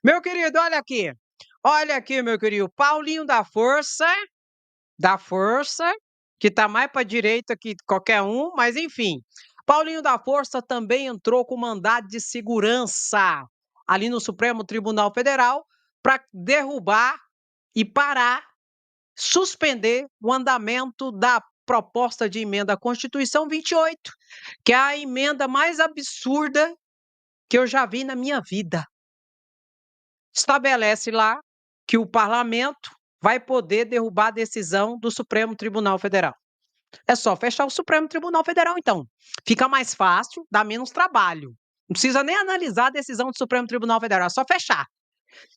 Meu querido, olha aqui. Olha aqui, meu querido. Paulinho da Força, que tá mais para direita que qualquer um, mas enfim. Paulinho da Força também entrou com mandado de segurança ali no Supremo Tribunal Federal para derrubar e parar, suspender o andamento da proposta de emenda à Constituição 28, que é a emenda mais absurda que eu já vi na minha vida. Estabelece lá que o parlamento vai poder derrubar a decisão do Supremo Tribunal Federal. É só fechar o Supremo Tribunal Federal, então. Fica mais fácil, dá menos trabalho. Não precisa nem analisar a decisão do Supremo Tribunal Federal, é só fechar.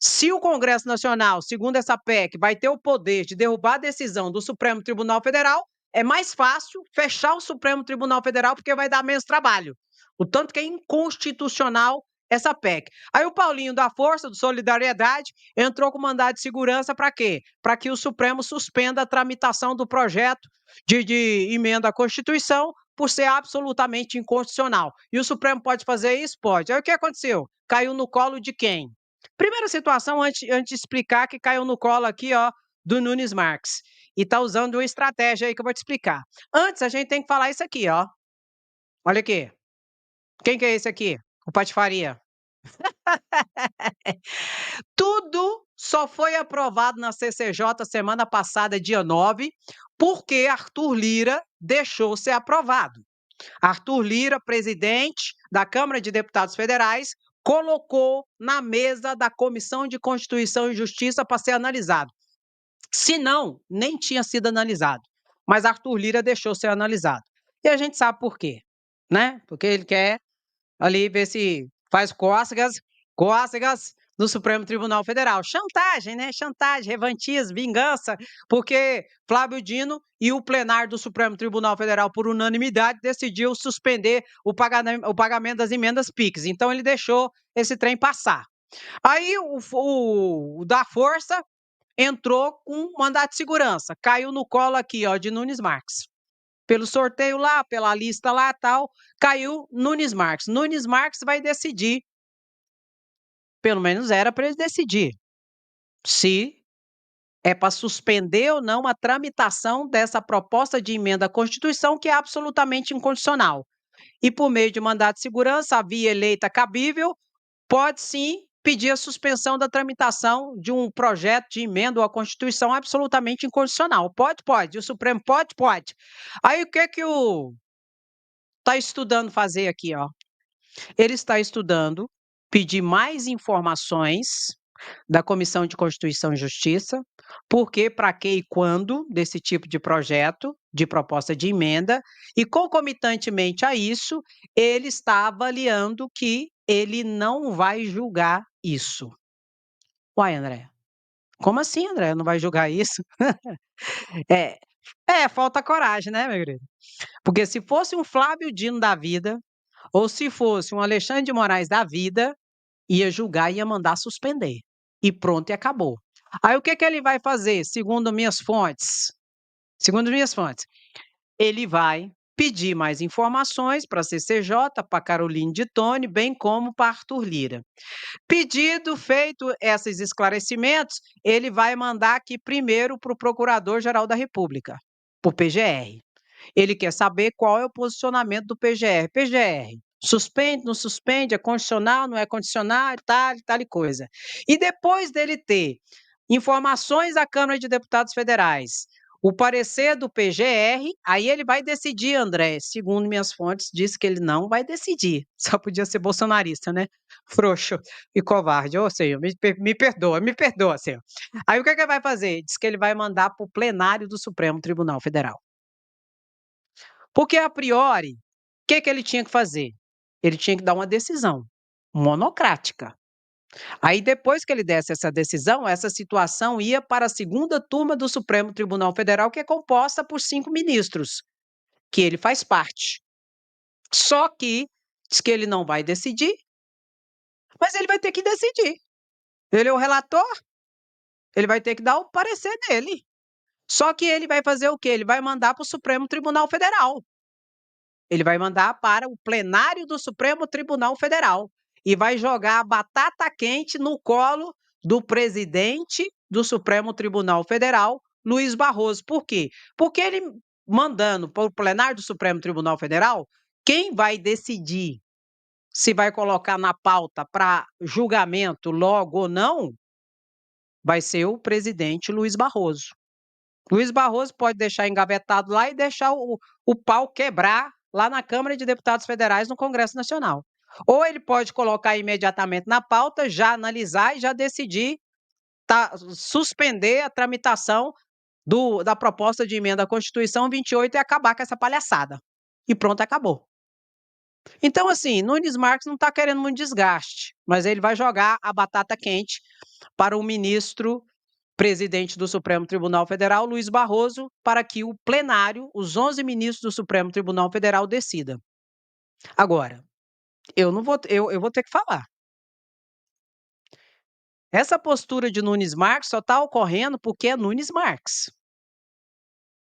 Se o Congresso Nacional, segundo essa PEC, vai ter o poder de derrubar a decisão do Supremo Tribunal Federal, é mais fácil fechar o Supremo Tribunal Federal porque vai dar menos trabalho. O tanto que é inconstitucional essa PEC. Aí o Paulinho da Força, do Solidariedade, entrou com mandado de segurança para quê? Para que o Supremo suspenda a tramitação do projeto de emenda à Constituição por ser absolutamente inconstitucional. E o Supremo pode fazer isso? Pode. Aí o que aconteceu? Caiu no colo de quem? Primeira situação, antes de explicar, que caiu no colo aqui, ó, do Nunes Marques. E tá usando uma estratégia aí que eu vou te explicar. Antes, a gente tem que falar isso aqui, ó. Olha aqui. Quem que é esse aqui? O Patifaria. Tudo só foi aprovado na CCJ semana passada, dia 9, porque Arthur Lira deixou ser aprovado. Arthur Lira, presidente da Câmara de Deputados Federais, colocou na mesa da Comissão de Constituição e Justiça para ser analisado. Se não, nem tinha sido analisado. Mas Arthur Lira deixou ser analisado. E a gente sabe por quê, né? Porque ele quer ali ver se faz cócegas no Supremo Tribunal Federal. Chantagem, né? Chantagem, revantismo, vingança, porque Flávio Dino e o plenário do Supremo Tribunal Federal, por unanimidade, decidiu suspender o pagamento das emendas PIX. Então ele deixou esse trem passar. Aí o da Força entrou com mandato de segurança, caiu no colo aqui, ó, de Nunes Marques. Pelo sorteio lá, pela lista lá, tal, caiu Nunes Marques. Nunes Marques vai decidir, pelo menos era para ele decidir, se é para suspender ou não a tramitação dessa proposta de emenda à Constituição, que é absolutamente inconstitucional. E por meio de mandato de segurança, a via eleita cabível, pode sim pedir a suspensão da tramitação de um projeto de emenda à Constituição absolutamente inconstitucional. Pode, pode. E o Supremo pode, pode. Aí o que o está estudando fazer aqui, ó? Ele está estudando pedir mais informações da Comissão de Constituição e Justiça, porque, para que e quando desse tipo de projeto, de proposta de emenda, e concomitantemente a isso, ele está avaliando que ele não vai julgar isso. Uai, André, como assim, André, não vai julgar isso? É, falta coragem, né, meu querido? Porque se fosse um Flávio Dino da vida, ou se fosse um Alexandre de Moraes da vida, ia julgar e ia mandar suspender. E pronto, e acabou. Aí o que que ele vai fazer, segundo minhas fontes, ele vai pedir mais informações para a CCJ, para Caroline de Tone, bem como para Arthur Lira. Pedido feito esses esclarecimentos, ele vai mandar aqui primeiro para o Procurador-Geral da República, para o PGR. Ele quer saber qual é o posicionamento do PGR. PGR, suspende, não suspende, é condicional, não é condicional, tal e coisa. E depois dele ter informações da Câmara de Deputados Federais, o parecer do PGR, aí ele vai decidir, André. Segundo minhas fontes, disse que ele não vai decidir. Só podia ser bolsonarista, né? Frouxo e covarde. Ou seja, me perdoa, senhor. Aí o que ele vai fazer? Diz que ele vai mandar para o plenário do Supremo Tribunal Federal. Porque, a priori, o que ele tinha que fazer? Ele tinha que dar uma decisão monocrática. Aí, depois que ele desse essa decisão, essa situação ia para a segunda turma do Supremo Tribunal Federal, que é composta por 5 ministros, que ele faz parte. Só que diz que ele não vai decidir, mas ele vai ter que decidir. Ele é o relator, ele vai ter que dar o parecer dele. Só que ele vai fazer o quê? Ele vai mandar para o Supremo Tribunal Federal. Ele vai mandar para o plenário do Supremo Tribunal Federal. e vai jogar a batata quente no colo do presidente do Supremo Tribunal Federal, Luiz Barroso. Por quê? Porque ele mandando para o plenário do Supremo Tribunal Federal, quem vai decidir se vai colocar na pauta para julgamento logo ou não, vai ser o presidente Luiz Barroso. Luiz Barroso pode deixar engavetado lá e deixar o pau quebrar lá na Câmara de Deputados Federais no Congresso Nacional. Ou ele pode colocar imediatamente na pauta, já analisar e já decidir suspender a tramitação da proposta de emenda à Constituição 28 e acabar com essa palhaçada. E pronto, acabou. Então, assim, Nunes Marques não está querendo muito desgaste, mas ele vai jogar a batata quente para o ministro presidente do Supremo Tribunal Federal, Luiz Barroso, para que o plenário, os 11 ministros do Supremo Tribunal Federal, decida. Agora, eu vou ter que falar. Essa postura de Nunes Marques só está ocorrendo porque é Nunes Marques.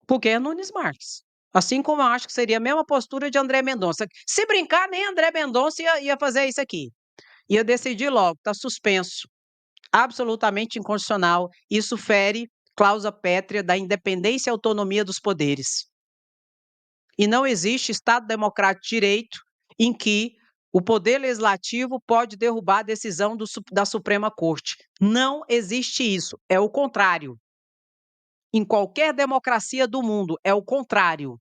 Porque é Nunes Marques. Assim como eu acho que seria a mesma postura de André Mendonça. Se brincar, nem André Mendonça ia fazer isso aqui. Ia decidir logo, está suspenso. Absolutamente inconstitucional. Isso fere cláusula pétrea da independência e autonomia dos poderes. E não existe Estado Democrático de Direito em que o Poder Legislativo pode derrubar a decisão da Suprema Corte. Não existe isso. É o contrário. Em qualquer democracia do mundo, é o contrário.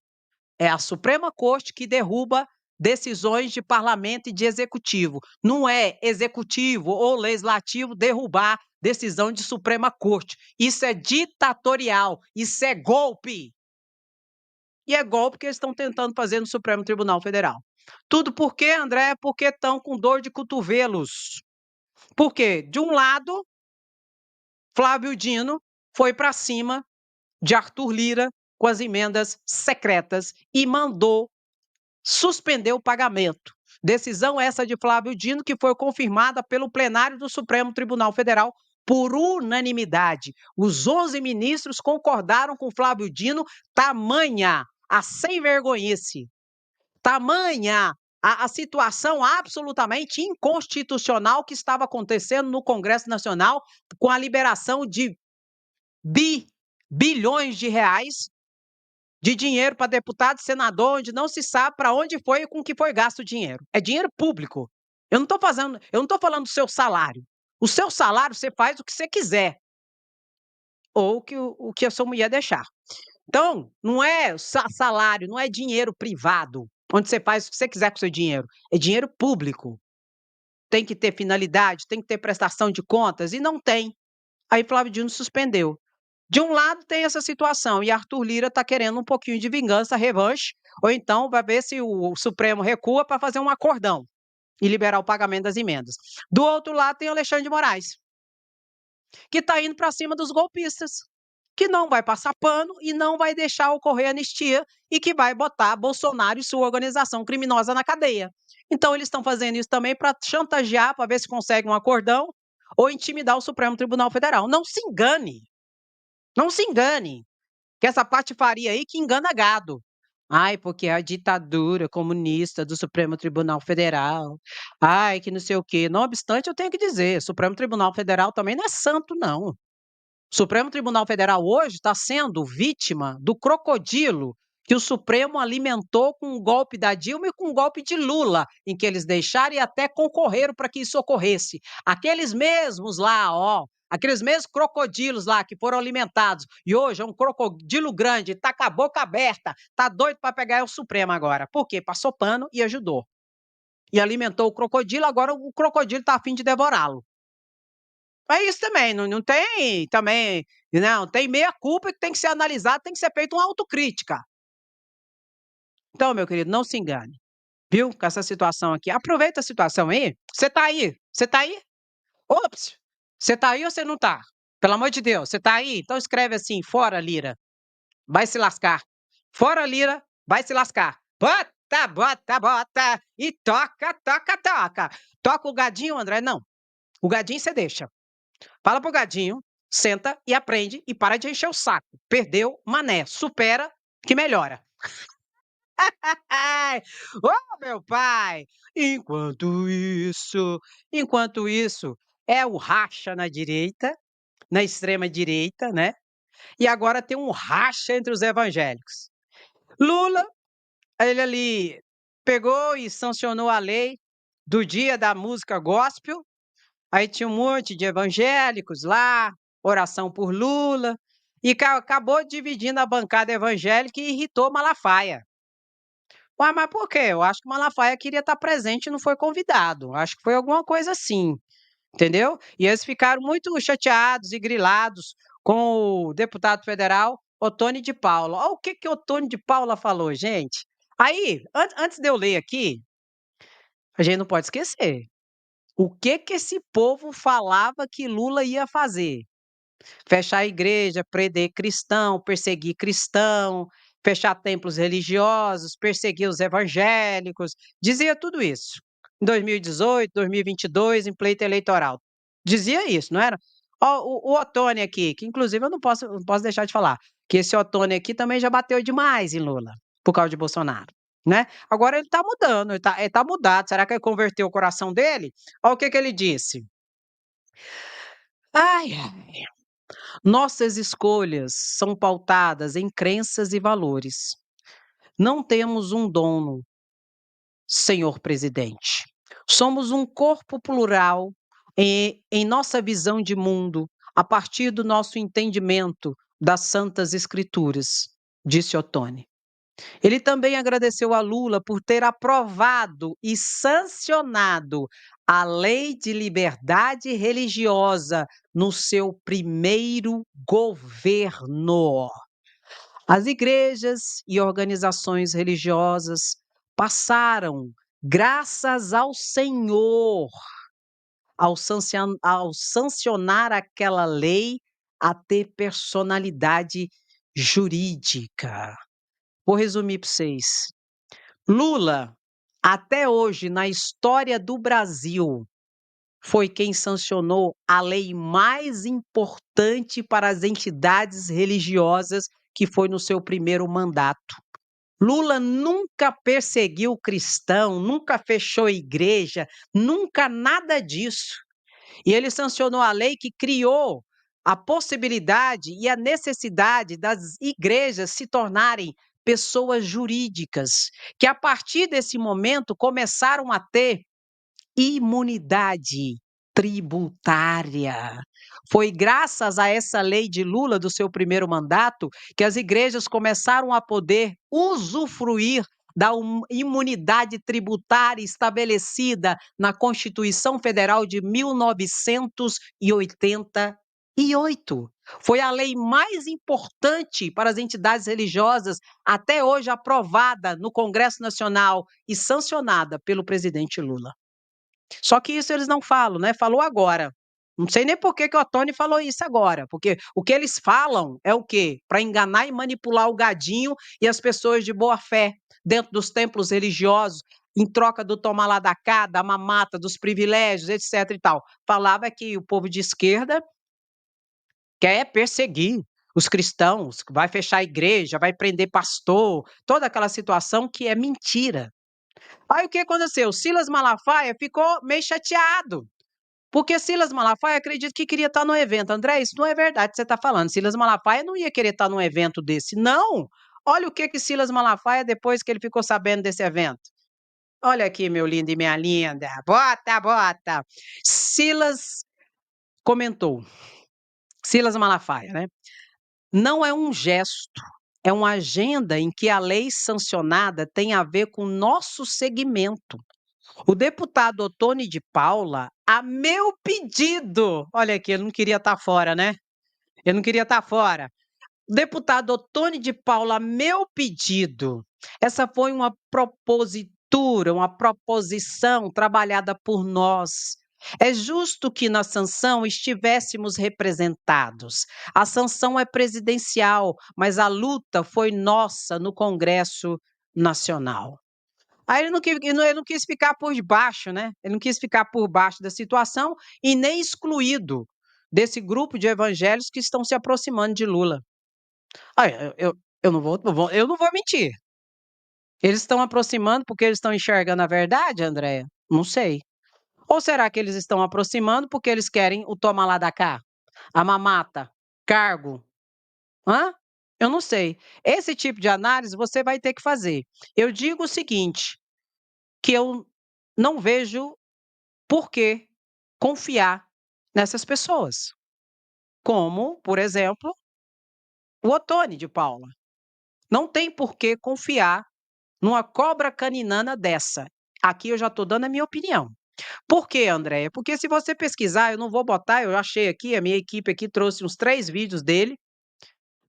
É a Suprema Corte que derruba decisões de parlamento e de executivo. Não é executivo ou legislativo derrubar decisão de Suprema Corte. Isso é ditatorial, isso é golpe. E é golpe que eles estão tentando fazer no Supremo Tribunal Federal. Tudo por quê, André? Porque estão com dor de cotovelos. Por quê? De um lado, Flávio Dino foi para cima de Arthur Lira com as emendas secretas e mandou suspender o pagamento. Decisão essa de Flávio Dino que foi confirmada pelo plenário do Supremo Tribunal Federal por unanimidade. Os 11 ministros concordaram com Flávio Dino, tamanha a sem-vergonhice, tamanha a situação absolutamente inconstitucional que estava acontecendo no Congresso Nacional com a liberação de bilhões de reais de dinheiro para deputado e senador, onde não se sabe para onde foi e com que foi gasto o dinheiro. É dinheiro público. Eu não estou falando do seu salário. O seu salário você faz o que você quiser. Ou o que a sua mulher deixar. Então, não é salário, não é dinheiro privado, onde você faz o que você quiser com o seu dinheiro. É dinheiro público. Tem que ter finalidade, tem que ter prestação de contas, e não tem. Aí Flávio Dino suspendeu. De um lado tem essa situação, e Arthur Lira está querendo um pouquinho de vingança, revanche, ou então vai ver se o Supremo recua para fazer um acordão e liberar o pagamento das emendas. Do outro lado tem Alexandre de Moraes, que está indo para cima dos golpistas, que não vai passar pano e não vai deixar ocorrer anistia e que vai botar Bolsonaro e sua organização criminosa na cadeia. Então eles estão fazendo isso também para chantagear, para ver se consegue um acordão ou intimidar o Supremo Tribunal Federal. Não se engane. Não se engane, que essa patifaria aí que engana gado. Ai, porque é a ditadura comunista do Supremo Tribunal Federal. Ai, que não sei o quê. Não obstante, eu tenho que dizer, o Supremo Tribunal Federal também não é santo, não. O Supremo Tribunal Federal hoje está sendo vítima do crocodilo que o Supremo alimentou com o golpe da Dilma e com o golpe de Lula, em que eles deixaram e até concorreram para que isso ocorresse. Aqueles mesmos lá, ó, aqueles mesmos crocodilos lá que foram alimentados, e hoje é um crocodilo grande, tá com a boca aberta, tá doido para pegar o Supremo agora. Por quê? Passou pano e ajudou. E alimentou o crocodilo, agora o crocodilo está a fim de devorá-lo. É isso também, não tem também, não, tem meia culpa que tem que ser analisado, tem que ser feita uma autocrítica. Então, meu querido, não se engane, viu, com essa situação aqui. Aproveita a situação aí. Você tá aí? Você tá aí? Ops! Você tá aí ou você não tá? Pelo amor de Deus, você tá aí? Então escreve assim: "Fora Lira, vai se lascar. Fora Lira, vai se lascar. Bota, bota, bota e toca, toca, toca". Toca o gadinho, André? Não. O gadinho você deixa. Fala pro gadinho, senta e aprende e para de encher o saco. Perdeu, mané. Supera que melhora. Ai, ô meu pai! Enquanto enquanto isso, é o racha na direita, na extrema direita, né, e agora tem um racha entre os evangélicos. Lula, ele ali pegou e sancionou a lei do dia da música gospel, aí tinha um monte de evangélicos lá, oração por Lula, e acabou dividindo a bancada evangélica e irritou Malafaia. Uai, mas por quê? Eu acho que o Malafaia queria estar presente e não foi convidado. Acho que foi alguma coisa assim, entendeu? E eles ficaram muito chateados e grilados com o deputado federal Ottoni de Paula. Olha o que que Ottoni de Paula falou, gente. Aí, antes de eu ler aqui, a gente não pode esquecer. O que que esse povo falava que Lula ia fazer? Fechar a igreja, prender cristão, perseguir cristão, fechar templos religiosos, perseguir os evangélicos, dizia tudo isso. Em 2018, 2022, em pleito eleitoral. Dizia isso, não era? Ó, o Ottoni aqui, que inclusive eu não posso deixar de falar, que esse Ottoni aqui também já bateu demais em Lula, por causa de Bolsonaro, né? Agora ele tá mudando, ele tá mudado. Será que ele converteu o coração dele? Olha o que que ele disse. Ai, ai. Nossas escolhas são pautadas em crenças e valores. Não temos um dono, senhor presidente. Somos um corpo plural em nossa visão de mundo, a partir do nosso entendimento das Santas Escrituras, disse Ottoni. Ele também agradeceu a Lula por ter aprovado e sancionado a Lei de Liberdade Religiosa no seu primeiro governo. As igrejas e organizações religiosas passaram, graças ao Senhor, ao sancionar aquela lei, a ter personalidade jurídica. Vou resumir para vocês. Lula, até hoje, na história do Brasil, foi quem sancionou a lei mais importante para as entidades religiosas, que foi no seu primeiro mandato. Lula nunca perseguiu cristão, nunca fechou igreja, nunca nada disso. E ele sancionou a lei que criou a possibilidade e a necessidade das igrejas se tornarem pessoas jurídicas, que a partir desse momento começaram a ter imunidade tributária. Foi graças a essa lei de Lula, do seu primeiro mandato, que as igrejas começaram a poder usufruir da imunidade tributária estabelecida na Constituição Federal de 1988. Foi a lei mais importante para as entidades religiosas até hoje aprovada no Congresso Nacional e sancionada pelo presidente Lula. Só que isso eles não falam, né, falou agora. Não sei nem por que que o Ottoni falou isso agora, porque o que eles falam é o quê? Para enganar e manipular o gadinho e as pessoas de boa fé, dentro dos templos religiosos, em troca do tomar lá da cá, da mamata, dos privilégios, etc e tal. Falava que o povo de esquerda quer perseguir os cristãos, vai fechar a igreja, vai prender pastor, toda aquela situação que é mentira. Aí o que aconteceu? Silas Malafaia ficou meio chateado, porque Silas Malafaia acredito que queria estar no evento. André, isso não é verdade que você está falando. Silas Malafaia não ia querer estar num evento desse, não. Olha o que que Silas Malafaia, depois que ele ficou sabendo desse evento. Olha aqui, meu lindo e minha linda. Bota, bota. Silas comentou, Silas Malafaia, né? Não é um gesto, é uma agenda em que a lei sancionada tem a ver com o nosso segmento. O deputado Ottoni de Paula, a meu pedido, olha aqui, ele não queria estar fora, né? Ele não queria estar fora. Deputado Ottoni de Paula, a meu pedido, essa foi uma propositura, uma proposição trabalhada por nós. É justo que na sanção estivéssemos representados. A sanção é presidencial, mas a luta foi nossa no Congresso Nacional. Aí ele não quis ficar por baixo, né, ele não quis ficar por baixo da situação e nem excluído desse grupo de evangélicos que estão se aproximando de Lula. Olha, eu não vou mentir, Eles estão aproximando porque eles estão enxergando a verdade, Andréia? Não sei. Ou será que eles estão aproximando porque eles querem o toma lá da cá, a mamata, cargo? Hã? Eu não sei. Esse tipo de análise você vai ter que fazer. Eu digo o seguinte, que eu não vejo por que confiar nessas pessoas, como, por exemplo, o Ottoni de Paula. Não tem por que confiar numa cobra caninana dessa. Aqui eu já estou dando a minha opinião. Por quê, Andréia? Porque se você pesquisar, eu não vou botar, eu achei aqui, a minha equipe aqui trouxe uns 3 vídeos dele,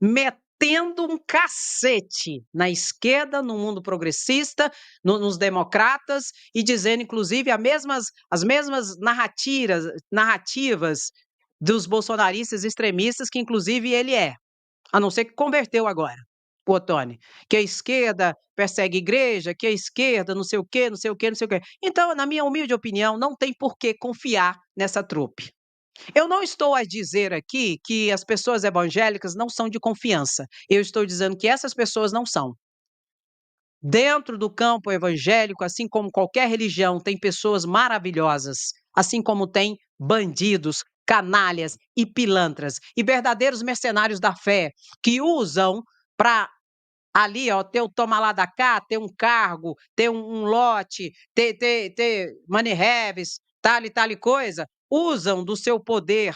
metendo um cacete na esquerda, no mundo progressista, nos democratas e dizendo, inclusive, as mesmas narrativas dos bolsonaristas extremistas, que inclusive ele é. A não ser que converteu agora, o Ottoni, que a esquerda persegue igreja, que a esquerda não sei o quê, não sei o quê, não sei o quê. Então, na minha humilde opinião, não tem por que confiar nessa trupe. Eu não estou a dizer aqui que as pessoas evangélicas não são de confiança. Eu estou dizendo que essas pessoas não são. Dentro do campo evangélico, assim como qualquer religião, tem pessoas maravilhosas, assim como tem bandidos, canalhas e pilantras, e verdadeiros mercenários da fé, que usam para ali, ó, ter o toma lá da cá, ter um cargo, ter um lote, ter money haves, tal e coisa, usam do seu poder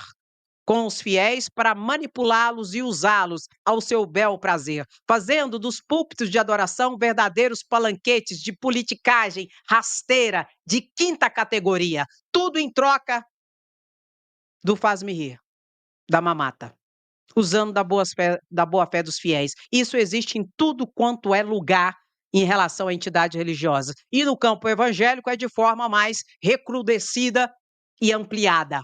com os fiéis para manipulá-los e usá-los ao seu bel prazer, fazendo dos púlpitos de adoração verdadeiros palanquetes de politicagem rasteira de quinta categoria, tudo em troca do faz-me rir, da mamata, usando da boa fé dos fiéis. Isso existe em tudo quanto é lugar em relação a entidades religiosas. E no campo evangélico é de forma mais recrudescida e ampliada,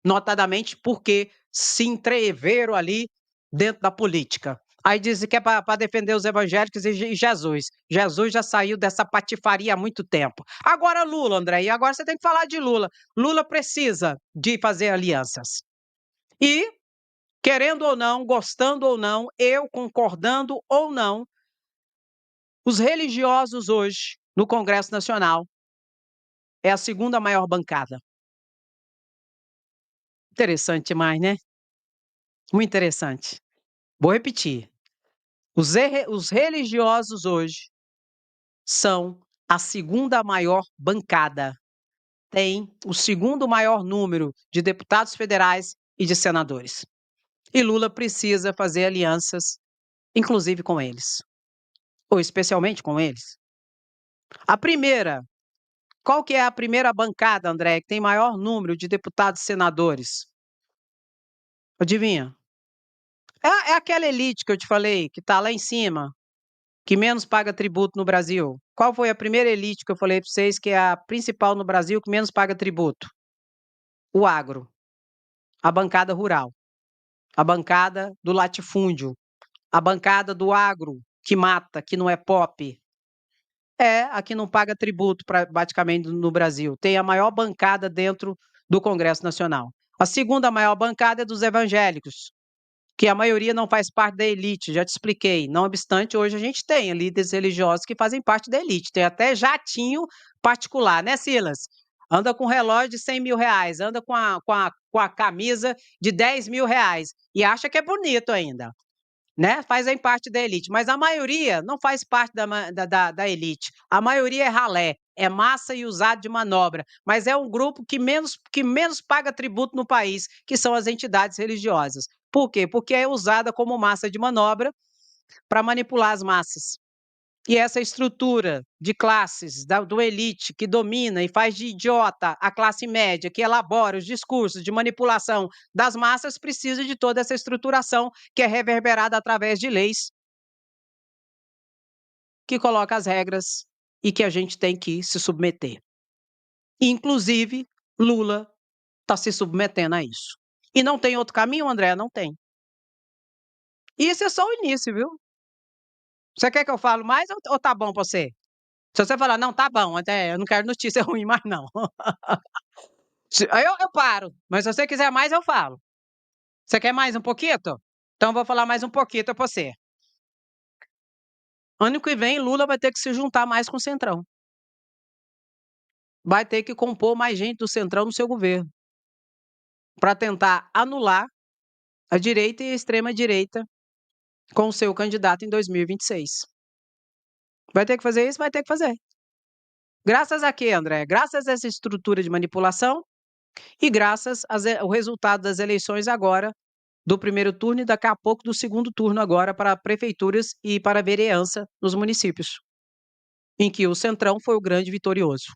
notadamente porque se entreveram ali dentro da política. Aí dizem que é para defender os evangélicos e Jesus. Jesus já saiu dessa patifaria há muito tempo. Agora Lula, André, e agora você tem que falar de Lula. Lula precisa de fazer alianças. E, querendo ou não, gostando ou não, eu concordando ou não, os religiosos hoje, no Congresso Nacional, é a segunda maior bancada. Interessante demais, né? Muito interessante. Vou repetir. Os religiosos hoje são a segunda maior bancada. Tem o segundo maior número de deputados federais e de senadores. E Lula precisa fazer alianças, inclusive com eles, ou especialmente com eles. A primeira, qual que é a primeira bancada, André, que tem maior número de deputados e senadores? Adivinha? É aquela elite que eu te falei, que está lá em cima, que menos paga tributo no Brasil. Qual foi a primeira elite que eu falei para vocês que é a principal no Brasil que menos paga tributo? O agro, a bancada rural, a bancada do latifúndio, a bancada do agro, que mata, que não é pop. É a que não paga tributo praticamente no Brasil. Tem a maior bancada dentro do Congresso Nacional. A segunda maior bancada é dos evangélicos, que a maioria não faz parte da elite, já te expliquei. Não obstante, hoje a gente tem líderes religiosos que fazem parte da elite. Tem até jatinho particular, né, Silas? Anda com relógio de R$ 100.000, anda com a camisa de R$ 10.000 e acha que é bonito ainda, né? Fazem parte da elite. Mas a maioria não faz parte da elite. A maioria é ralé, é massa e usado de manobra. Mas é um grupo que menos paga tributo no país, que são as entidades religiosas. Por quê? Porque é usada como massa de manobra para manipular as massas. E essa estrutura de classes, do elite, que domina e faz de idiota a classe média, que elabora os discursos de manipulação das massas, precisa de toda essa estruturação que é reverberada através de leis que coloca as regras e que a gente tem que se submeter. Inclusive, Lula está se submetendo a isso. E não tem outro caminho, André? Não tem. E esse é só o início, viu? Você quer que eu fale mais ou tá bom pra você? Se você falar: "Não, tá bom, até eu não quero notícia ruim mais não". Aí eu paro, mas se você quiser mais eu falo. Você quer mais um pouquinho? Então eu vou falar mais um pouquinho pra você. Ano que vem, Lula vai ter que se juntar mais com o Centrão. Vai ter que compor mais gente do Centrão no seu governo, para tentar anular a direita e a extrema-direita com o seu candidato em 2026. Vai ter que fazer isso? Vai ter que fazer. Graças a quê, André? Graças a essa estrutura de manipulação e graças ao resultado das eleições agora, do primeiro turno e daqui a pouco do segundo turno agora para prefeituras e para vereança nos municípios, em que o Centrão foi o grande vitorioso.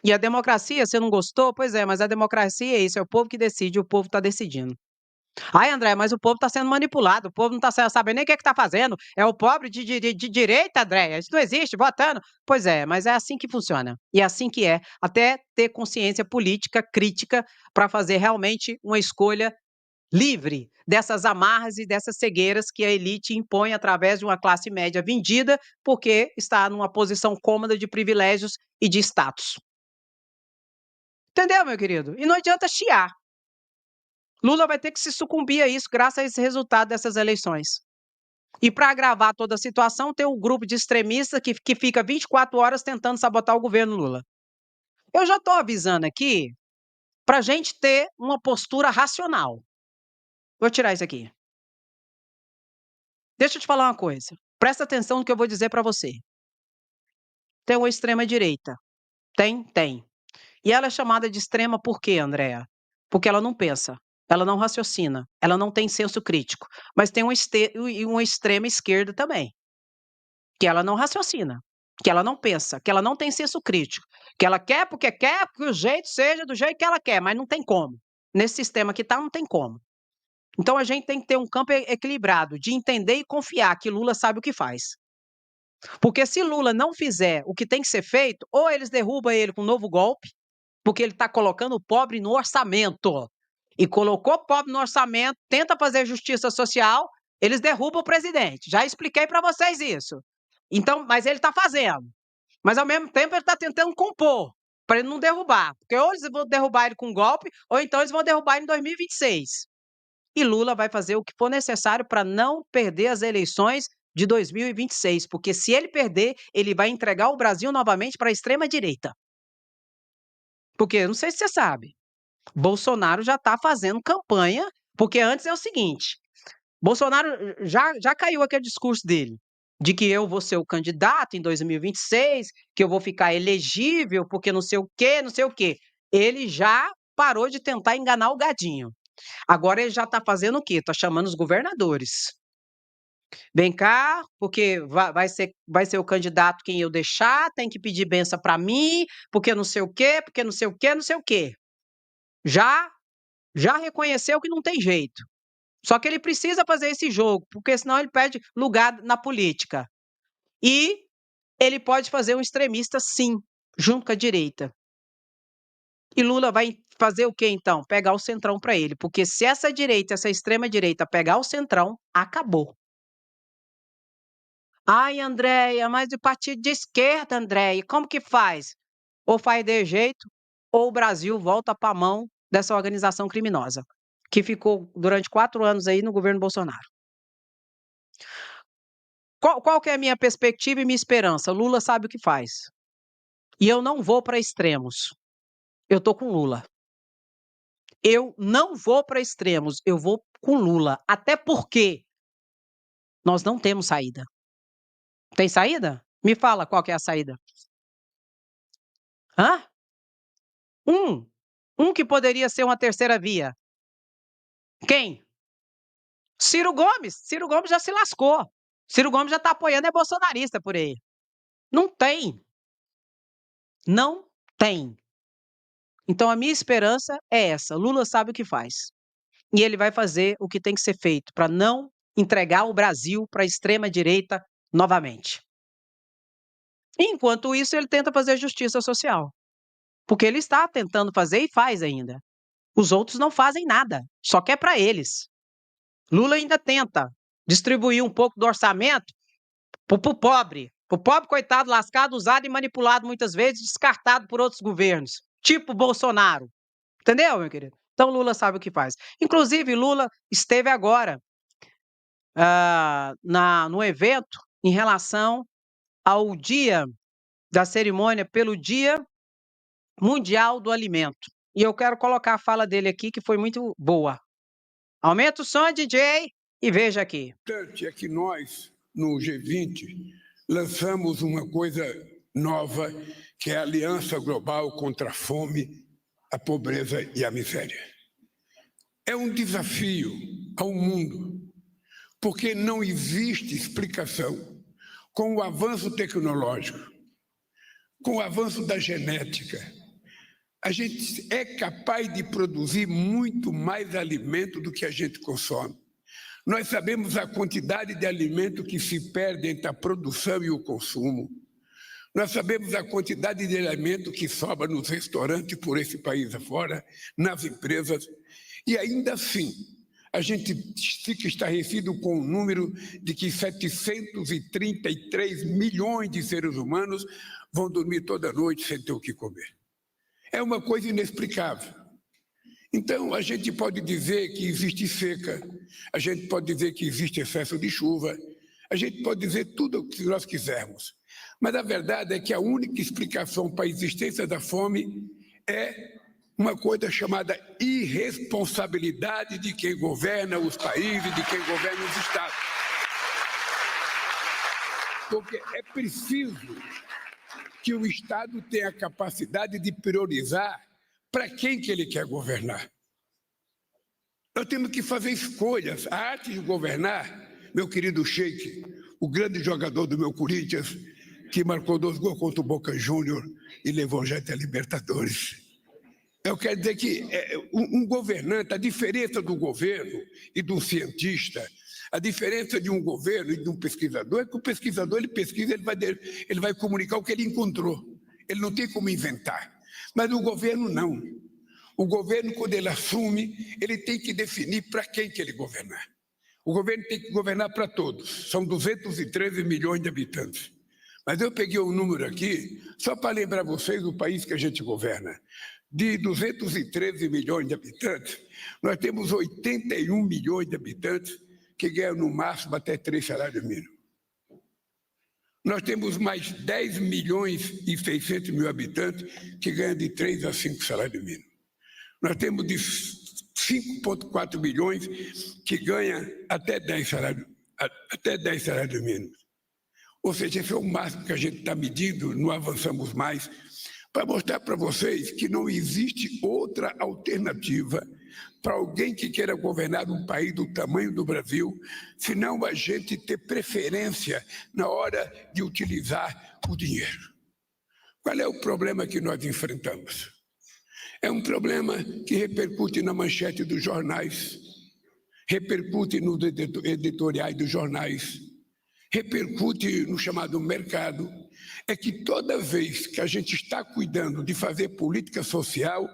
E a democracia, você não gostou? Pois é, mas a democracia é isso, é o povo que decide, o povo está decidindo. Ai, André, mas o povo está sendo manipulado, o povo não está sabendo nem o que está fazendo. É o pobre de direita, André. Isso não existe, votando. Pois é, mas é assim que funciona. E é assim que é, até ter consciência política, crítica, para fazer realmente uma escolha livre dessas amarras e dessas cegueiras que a elite impõe através de uma classe média vendida, porque está numa posição cômoda de privilégios e de status. Entendeu, meu querido? E não adianta chiar. Lula vai ter que se sucumbir a isso graças a esse resultado dessas eleições. E para agravar toda a situação, tem um grupo de extremistas que fica 24 horas tentando sabotar o governo Lula. Eu já estou avisando aqui para a gente ter uma postura racional. Vou tirar isso aqui. Deixa eu te falar uma coisa. Presta atenção no que eu vou dizer para você. Tem uma extrema-direita. Tem? Tem. E ela é chamada de extrema por quê, Andréa? Porque ela não pensa, ela não raciocina, ela não tem senso crítico. Mas tem uma extrema esquerda também, que ela não raciocina, que ela não pensa, que ela não tem senso crítico, que ela quer, porque o jeito seja do jeito que ela quer, mas não tem como. Nesse sistema que está, não tem como. Então a gente tem que ter um campo equilibrado, de entender e confiar que Lula sabe o que faz. Porque se Lula não fizer o que tem que ser feito, ou eles derrubam ele com um novo golpe, porque ele está colocando o pobre no orçamento. E colocou o pobre no orçamento, tenta fazer justiça social, eles derrubam o presidente. Já expliquei para vocês isso. Então, mas ele está fazendo. Mas ao mesmo tempo ele está tentando compor, para ele não derrubar. Porque ou eles vão derrubar ele com golpe, ou então eles vão derrubar ele em 2026. E Lula vai fazer o que for necessário para não perder as eleições de 2026. Porque se ele perder, ele vai entregar o Brasil novamente para a extrema-direita. Porque, não sei se você sabe, Bolsonaro já está fazendo campanha, porque antes é o seguinte, Bolsonaro já caiu aquele discurso dele, de que eu vou ser o candidato em 2026, que eu vou ficar elegível, porque não sei o quê, não sei o quê. Ele já parou de tentar enganar o gadinho. Agora ele já está fazendo o quê? Está chamando os governadores. Vem cá, porque vai ser o candidato quem eu deixar, tem que pedir benção para mim, porque não sei o quê, porque não sei o quê, não sei o quê. Já Já reconheceu que não tem jeito. Só que ele precisa fazer esse jogo, porque senão ele perde lugar na política. E ele pode fazer um extremista, sim, junto com a direita. E Lula vai fazer o quê, então? Pegar o centrão para ele. Porque se essa direita, essa extrema-direita, pegar o centrão, acabou. Ai, Andréia, mas o partido de esquerda, Andréia, como que faz? Ou faz de jeito, ou o Brasil volta para a mão dessa organização criminosa, que ficou durante 4 anos aí no governo Bolsonaro. Qual que é a minha perspectiva e minha esperança? Lula sabe o que faz. E eu não vou para extremos. Eu tô com Lula. Eu não vou para extremos, eu vou com Lula. Até porque nós não temos saída. Tem saída? Me fala qual que é a saída. Hã? Um. Um que poderia ser uma terceira via. Quem? Ciro Gomes. Ciro Gomes já se lascou. Ciro Gomes já está apoiando, é bolsonarista por aí. Não tem. Não tem. Então a minha esperança é essa. Lula sabe o que faz. E ele vai fazer o que tem que ser feito para não entregar o Brasil para a extrema-direita novamente. Enquanto isso, ele tenta fazer justiça social. Porque ele está tentando fazer e faz ainda. Os outros não fazem nada, só que é para eles. Lula ainda tenta distribuir um pouco do orçamento para o pobre coitado, lascado, usado e manipulado muitas vezes, descartado por outros governos, tipo Bolsonaro. Entendeu, meu querido? Então Lula sabe o que faz. Inclusive, Lula esteve agora no evento em relação ao dia da cerimônia pelo Dia Mundial do Alimento. E eu quero colocar a fala dele aqui, que foi muito boa. Aumenta o som, DJ, e veja aqui. É que nós, no G20, lançamos uma coisa nova, que é a Aliança Global contra a Fome, a Pobreza e a Miséria. É um desafio ao mundo, porque não existe explicação com o avanço tecnológico, com o avanço da genética. A gente é capaz de produzir muito mais alimento do que a gente consome. Nós sabemos a quantidade de alimento que se perde entre a produção e o consumo. Nós sabemos a quantidade de alimento que sobra nos restaurantes por esse país afora, nas empresas. E ainda assim, a gente fica estarrecido com o número de que 733 milhões de seres humanos vão dormir toda noite sem ter o que comer. É uma coisa inexplicável. Então, a gente pode dizer que existe seca, a gente pode dizer que existe excesso de chuva, a gente pode dizer tudo o que nós quisermos. Mas a verdade é que a única explicação para a existência da fome é uma coisa chamada irresponsabilidade de quem governa os países, de quem governa os estados. Porque é preciso que o Estado tenha a capacidade de priorizar para quem que ele quer governar. Nós temos que fazer escolhas. A arte de governar, meu querido Sheik, o grande jogador do meu Corinthians, que marcou 2 gols contra o Boca Júnior e levou já até a Libertadores. Eu quero dizer que um governante, a diferença do governo e do cientista, a diferença de um governo e de um pesquisador é que o pesquisador, ele pesquisa, ele vai comunicar o que ele encontrou. Ele não tem como inventar. Mas o governo não. O governo, quando ele assume, ele tem que definir para quem que ele governar. O governo tem que governar para todos. São 213 milhões de habitantes. Mas eu peguei um número aqui, só para lembrar vocês do país que a gente governa. De 213 milhões de habitantes, nós temos 81 milhões de habitantes que ganham no máximo até 3 salários mínimos. Nós temos mais 10 milhões e 600 mil habitantes que ganham de 3 a 5 salários mínimos. Nós temos de 5,4 milhões que ganham até 10 salários mínimos. Ou seja, esse é o máximo que a gente está medindo, não avançamos mais, para mostrar para vocês que não existe outra alternativa para alguém que queira governar um país do tamanho do Brasil, senão a gente ter preferência na hora de utilizar o dinheiro. Qual é o problema que nós enfrentamos? É um problema que repercute na manchete dos jornais, repercute nos editoriais dos jornais, repercute no chamado mercado, é que toda vez que a gente está cuidando de fazer política social,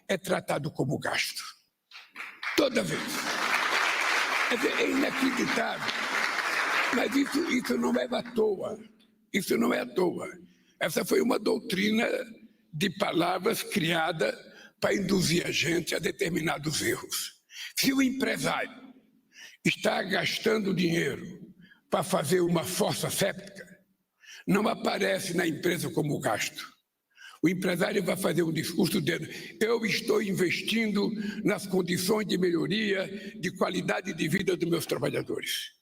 é tratado como gasto. Toda vez. É inacreditável. Mas isso não é à toa. Isso não é à toa. Essa foi uma doutrina de palavras criada para induzir a gente a determinados erros. Se o empresário está gastando dinheiro para fazer uma fossa séptica, não aparece na empresa como gasto. O empresário vai fazer um discurso dizendo: eu estou investindo nas condições de melhoria de qualidade de vida dos meus trabalhadores.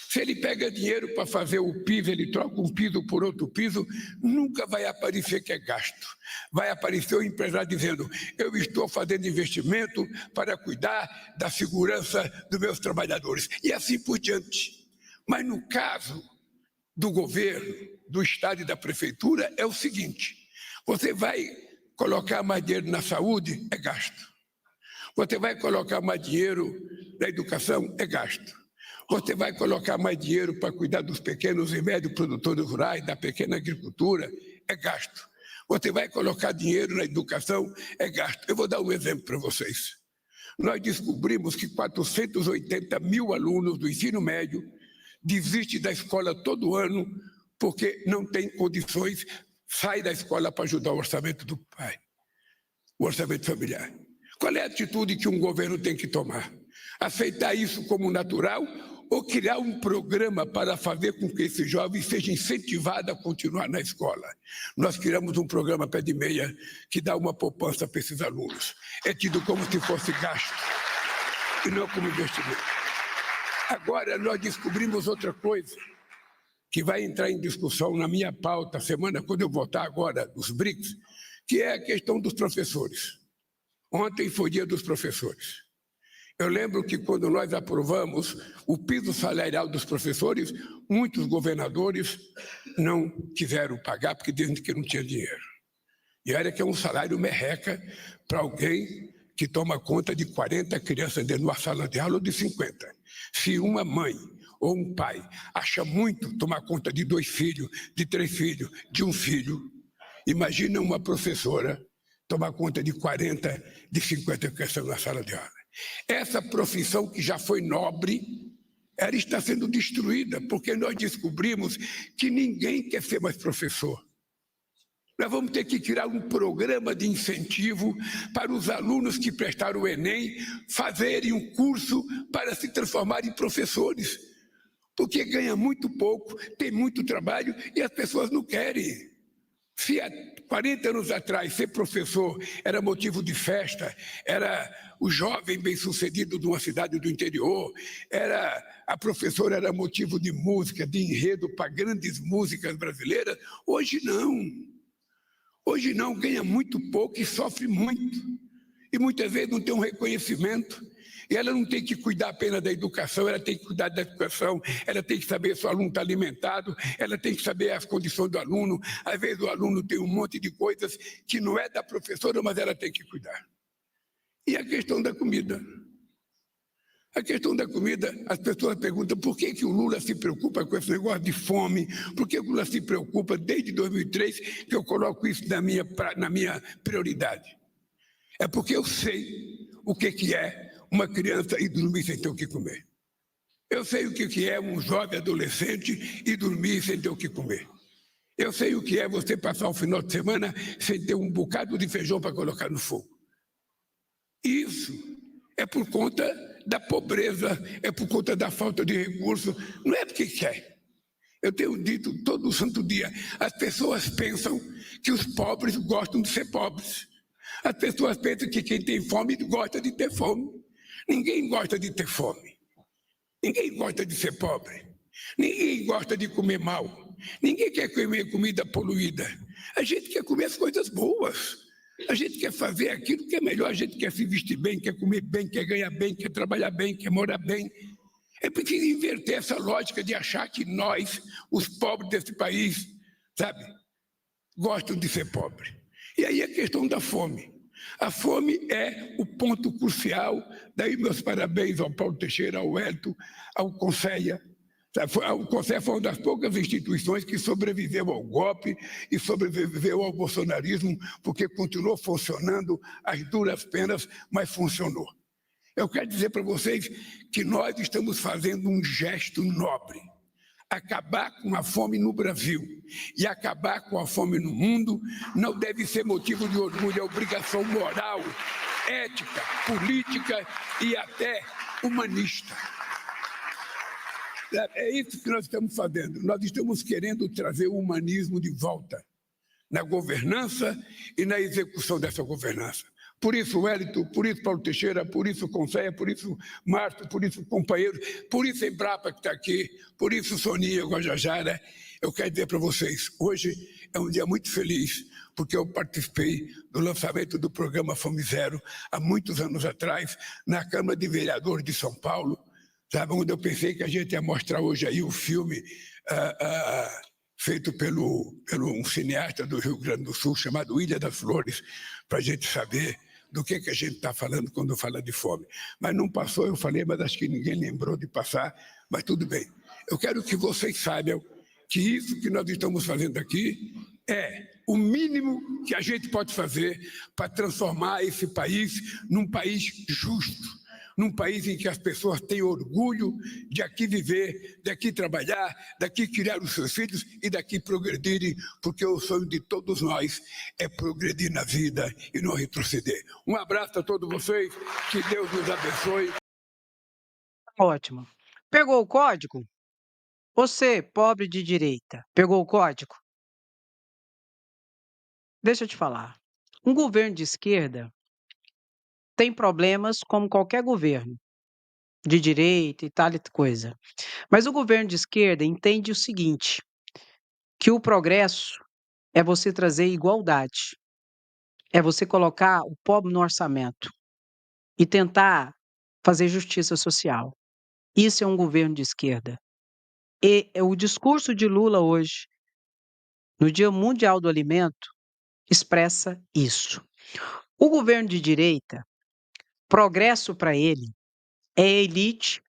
Se ele pega dinheiro para fazer o piso, ele troca um piso por outro piso, nunca vai aparecer que é gasto. Vai aparecer o empresário dizendo: eu estou fazendo investimento para cuidar da segurança dos meus trabalhadores. E assim por diante. Mas no caso do governo, do Estado e da Prefeitura, é o seguinte: você vai colocar mais dinheiro na saúde, é gasto. Você vai colocar mais dinheiro na educação, é gasto. Você vai colocar mais dinheiro para cuidar dos pequenos e médios produtores rurais, da pequena agricultura, é gasto. Você vai colocar dinheiro na educação, é gasto. Eu vou dar um exemplo para vocês. Nós descobrimos que 480 mil alunos do ensino médio desistem da escola todo ano porque não tem condições, sai da escola para ajudar o orçamento do pai, o orçamento familiar. Qual é a atitude que um governo tem que tomar? Aceitar isso como natural ou criar um programa para fazer com que esse jovem seja incentivado a continuar na escola. Nós criamos um programa pé de meia que dá uma poupança para esses alunos. É tido como se fosse gasto e não como investimento. Agora, nós descobrimos outra coisa que vai entrar em discussão na minha pauta semana, quando eu votar agora dos BRICS, que é a questão dos professores. Ontem foi dia dos professores. Eu lembro que quando nós aprovamos o piso salarial dos professores, muitos governadores não quiseram pagar porque dizem que não tinha dinheiro. E olha que é um salário merreca para alguém que toma conta de 40 crianças dentro de uma sala de aula ou de 50. Se uma mãe ou um pai acha muito tomar conta de 2 filhos, de 3 filhos, de 1 filho, imagina uma professora tomar conta de 40, de 50 crianças na sala de aula. Essa profissão que já foi nobre, ela está sendo destruída, porque nós descobrimos que ninguém quer ser mais professor. Nós vamos ter que criar um programa de incentivo para os alunos que prestaram o Enem fazerem um curso para se transformar em professores, porque ganha muito pouco, tem muito trabalho e as pessoas não querem. Se há 40 anos atrás ser professor era motivo de festa, era o jovem bem-sucedido de uma cidade do interior, a professora era motivo de música, de enredo para grandes músicas brasileiras, hoje não. Hoje não, ganha muito pouco e sofre muito. E muitas vezes não tem um reconhecimento. E ela não tem que cuidar apenas da educação, ela tem que cuidar da educação, ela tem que saber se o aluno está alimentado, ela tem que saber as condições do aluno. Às vezes o aluno tem um monte de coisas que não é da professora, mas ela tem que cuidar. E a questão da comida. A questão da comida, as pessoas perguntam por que o Lula se preocupa com esse negócio de fome, por que o Lula se preocupa desde 2003 que eu coloco isso na minha prioridade. É porque eu sei o que é uma criança e dormir sem ter o que comer. Eu sei o que é um jovem adolescente e dormir sem ter o que comer. Eu sei o que é você passar o final de semana sem ter um bocado de feijão para colocar no fogo. Isso é por conta da pobreza, é por conta da falta de recursos, não é porque quer. Eu tenho dito todo santo dia, as pessoas pensam que os pobres gostam de ser pobres. As pessoas pensam que quem tem fome gosta de ter fome. Ninguém gosta de ter fome. Ninguém gosta de ser pobre. Ninguém gosta de comer mal. Ninguém quer comer comida poluída. A gente quer comer as coisas boas. A gente quer fazer aquilo que é melhor. A gente quer se vestir bem, quer comer bem, quer ganhar bem, quer trabalhar bem, quer morar bem. É preciso inverter essa lógica de achar que nós, os pobres desse país, sabe, gostam de ser pobres. E aí a questão da fome. A fome é o ponto crucial, daí meus parabéns ao Paulo Teixeira, ao Hélito, ao Conselho. O Conselho foi uma das poucas instituições que sobreviveu ao golpe e sobreviveu ao bolsonarismo, porque continuou funcionando às duras penas, mas funcionou. Eu quero dizer para vocês que nós estamos fazendo um gesto nobre. Acabar com a fome no Brasil e acabar com a fome no mundo não deve ser motivo de orgulho, é obrigação moral, ética, política e até humanista. É isso que nós estamos fazendo. Nós estamos querendo trazer o humanismo de volta na governança e na execução dessa governança. Por isso, Wellington, por isso, Paulo Teixeira, por isso, Conselho, por isso, Márcio, por isso, companheiros, por isso, Embrapa, que está aqui, por isso, Soninha, Guajajara. Eu quero dizer para vocês, hoje é um dia muito feliz, porque eu participei do lançamento do programa Fome Zero, há muitos anos atrás, na Câmara de Vereadores de São Paulo, sabe, onde eu pensei que a gente ia mostrar hoje aí o filme feito pelo um cineasta do Rio Grande do Sul, chamado Ilha das Flores, para a gente saber do que a gente está falando quando fala de fome. Mas não passou, eu falei, mas acho que ninguém lembrou de passar, mas tudo bem. Eu quero que vocês saibam que isso que nós estamos fazendo aqui é o mínimo que a gente pode fazer para transformar esse país num país justo, num país em que as pessoas têm orgulho de aqui viver, daqui trabalhar, daqui criar os seus filhos e daqui progredirem, porque o sonho de todos nós é progredir na vida e não retroceder. Um abraço a todos vocês, que Deus nos abençoe. Ótimo. Pegou o código? Você, pobre de direita, pegou o código? Deixa eu te falar. Um governo de esquerda tem problemas como qualquer governo de direita e tal e coisa. Mas o governo de esquerda entende o seguinte, que o progresso é você trazer igualdade, é você colocar o pobre no orçamento e tentar fazer justiça social. Isso é um governo de esquerda. E o discurso de Lula hoje, no Dia Mundial do Alimento, expressa isso. O governo de direita, progresso para ele é a elite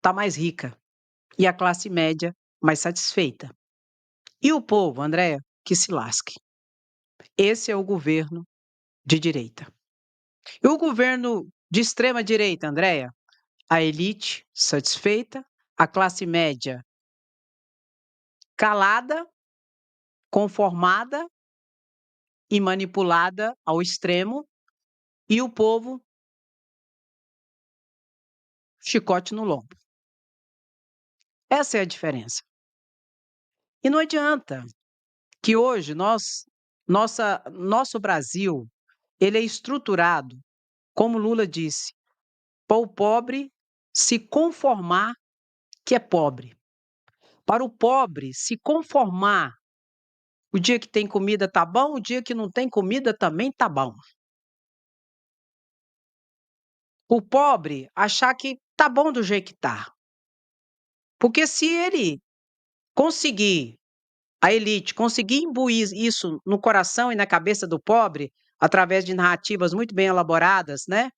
tá mais rica e a classe média mais satisfeita. E o povo, Andréia, que se lasque. Esse é o governo de direita. E o governo de extrema direita, Andréia, a elite satisfeita, a classe média calada, conformada e manipulada ao extremo, e o povo chicote no lombo. Essa é a diferença. E não adianta que hoje nosso Brasil, ele é estruturado, como Lula disse, para o pobre se conformar que é pobre. Para o pobre se conformar, o dia que tem comida tá bom, o dia que não tem comida também tá bom. O pobre achar que tá bom do jeito que tá. Porque se ele conseguir, a elite conseguir imbuir isso no coração e na cabeça do pobre, através de narrativas muito bem elaboradas, né?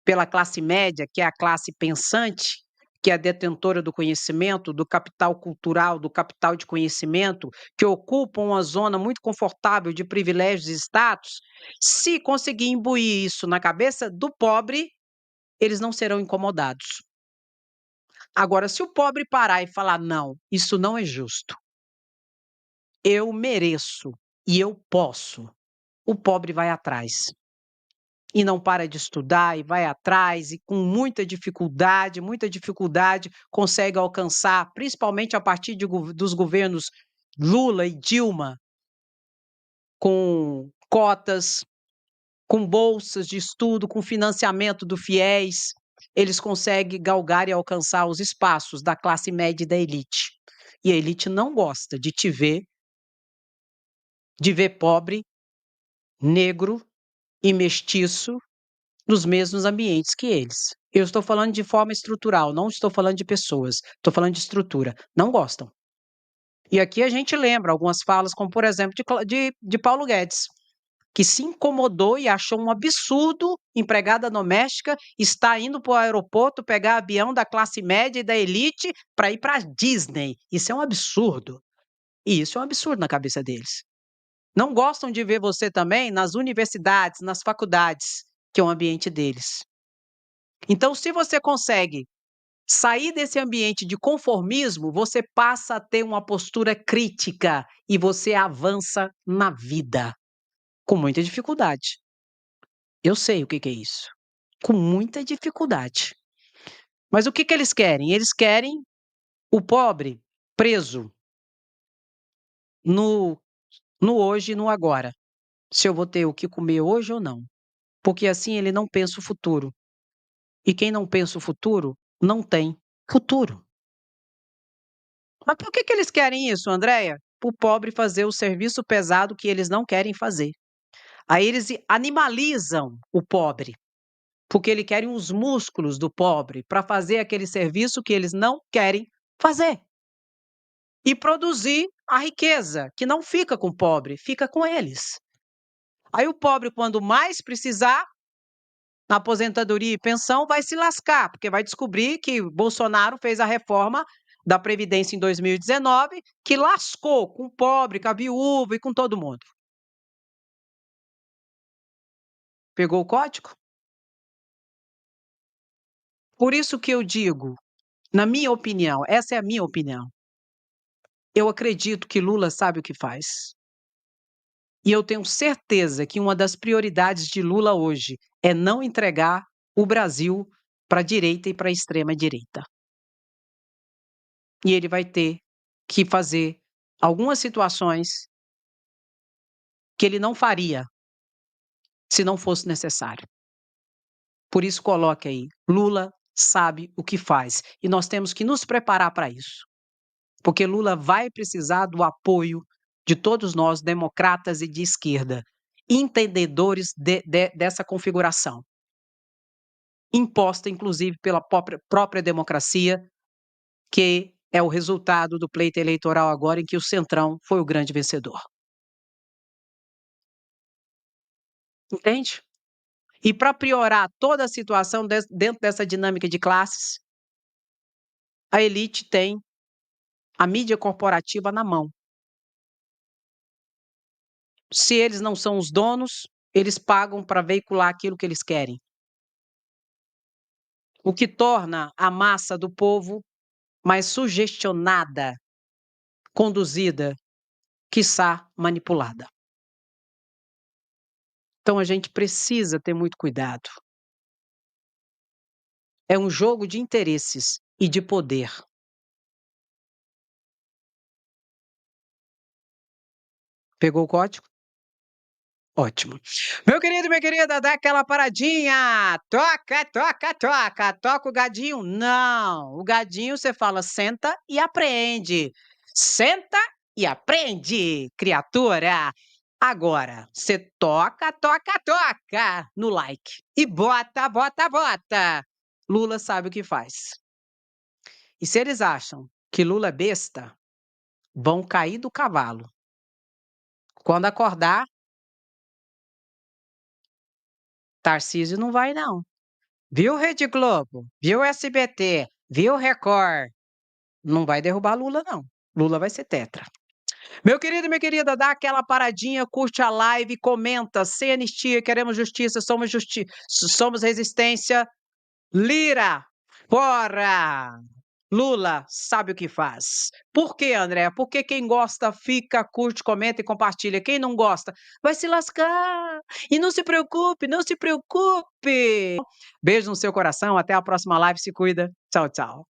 Pela classe média, que é a classe pensante, que é a detentora do conhecimento, do capital cultural, do capital de conhecimento, que ocupa uma zona muito confortável de privilégios e status, se conseguir imbuir isso na cabeça do pobre, eles não serão incomodados. Agora, se o pobre parar e falar, não, isso não é justo, eu mereço e eu posso, o pobre vai atrás. E não para de estudar e vai atrás e com muita dificuldade consegue alcançar, principalmente a partir dos governos Lula e Dilma, com cotas, com bolsas de estudo, com financiamento do FIES, eles conseguem galgar e alcançar os espaços da classe média e da elite. E a elite não gosta de ver pobre, negro e mestiço nos mesmos ambientes que eles. Eu estou falando de forma estrutural, não estou falando de pessoas, estou falando de estrutura. Não gostam. E aqui a gente lembra algumas falas, como por exemplo de Paulo Guedes, que se incomodou e achou um absurdo empregada doméstica estar indo para o aeroporto pegar avião da classe média e da elite para ir para a Disney. Isso é um absurdo. E isso é um absurdo na cabeça deles. Não gostam de ver você também nas universidades, nas faculdades, que é o ambiente deles. Então, se você consegue sair desse ambiente de conformismo, você passa a ter uma postura crítica e você avança na vida com muita dificuldade. Eu sei o que é isso. Com muita dificuldade. Mas o que eles querem? Eles querem o pobre preso no, no hoje e no agora. Se eu vou ter o que comer hoje ou não. Porque assim ele não pensa o futuro. E quem não pensa o futuro, não tem futuro. Mas por que eles querem isso, Andréia? Para o pobre fazer o serviço pesado que eles não querem fazer. Aí eles animalizam o pobre, porque eles querem os músculos do pobre para fazer aquele serviço que eles não querem fazer. E produzir a riqueza, que não fica com o pobre, fica com eles. Aí o pobre, quando mais precisar, na aposentadoria e pensão, vai se lascar, porque vai descobrir que Bolsonaro fez a reforma da Previdência em 2019, que lascou com o pobre, com a viúva e com todo mundo. Pegou o código? Por isso que eu digo, na minha opinião, essa é a minha opinião. Eu acredito que Lula sabe o que faz. E eu tenho certeza que uma das prioridades de Lula hoje é não entregar o Brasil para a direita e para a extrema direita. E ele vai ter que fazer algumas situações que ele não faria se não fosse necessário. Por isso coloque aí, Lula sabe o que faz e nós temos que nos preparar para isso. Porque Lula vai precisar do apoio de todos nós, democratas e de esquerda, entendedores dessa configuração, imposta inclusive pela própria democracia, que é o resultado do pleito eleitoral agora em que o Centrão foi o grande vencedor. Entende? E para piorar toda a situação dentro dessa dinâmica de classes, a elite tem a mídia corporativa na mão. Se eles não são os donos, eles pagam para veicular aquilo que eles querem. O que torna a massa do povo mais sugestionada, conduzida, quiçá manipulada. Então a gente precisa ter muito cuidado. É um jogo de interesses e de poder. Pegou o código? Ótimo. Meu querido, minha querida, dá aquela paradinha. Toca, toca, toca. Toca o gadinho? Não. O gadinho você fala, senta e aprende. Senta e aprende, criatura. Agora, você toca, toca, toca no like. E bota, bota, bota. Lula sabe o que faz. E se eles acham que Lula é besta, vão cair do cavalo. Quando acordar, Tarcísio não vai, não. Viu Rede Globo? Viu SBT? Viu Record? Não vai derrubar Lula, não. Lula vai ser tetra. Meu querido e minha querida, dá aquela paradinha, curte a live, comenta. Sem anistia, queremos justiça, somos resistência. Lira, fora! Lula sabe o que faz. Por quê, André? Porque quem gosta fica, curte, comenta e compartilha. Quem não gosta vai se lascar. E não se preocupe, não se preocupe. Beijo no seu coração. Até a próxima live. Se cuida. Tchau, tchau.